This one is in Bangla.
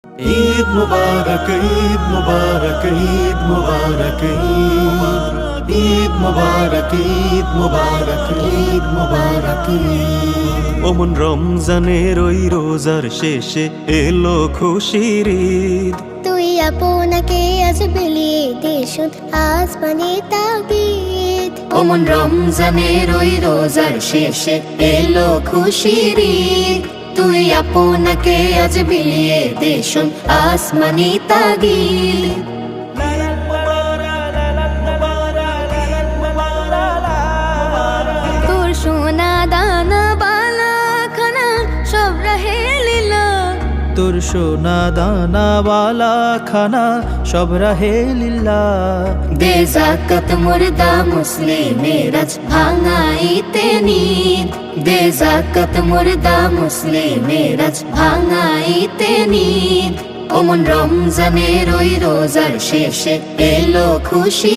ঈদ মুবারক, ঈদ মুবারক, ঈদ মুবারক, ঈদ মুবারক, ঈদ মুবারক, ঈদ মুবারক। ওমন রমজানের ওই রোজার শেষে এলো খুশির ঈদ। তুই আপনাকে আজ বিলিয়ে দে শুধ আসমানে তাগিদ। ওমন রমজানের ওই রোজার শেষে এলো খুশির ঈদ। তুই আপনাকে আজ বিলিয়ে দে শুন আসমানি তাগিদ। তোর সোনা দানা বালা খানা সব রহে লীলা। তোর সোনা দানা বালা খানা সব রাহে লিল্লা। দে যাকাত মুর্দা মুসলিমের আজ ভাঙাইতে নিদ। দে যাকাত মুর্দা মুসলিমের আজ ভাঙাইতে নিদ। ওমন রমজানের ওই রোজার শেষে এলো খুশি।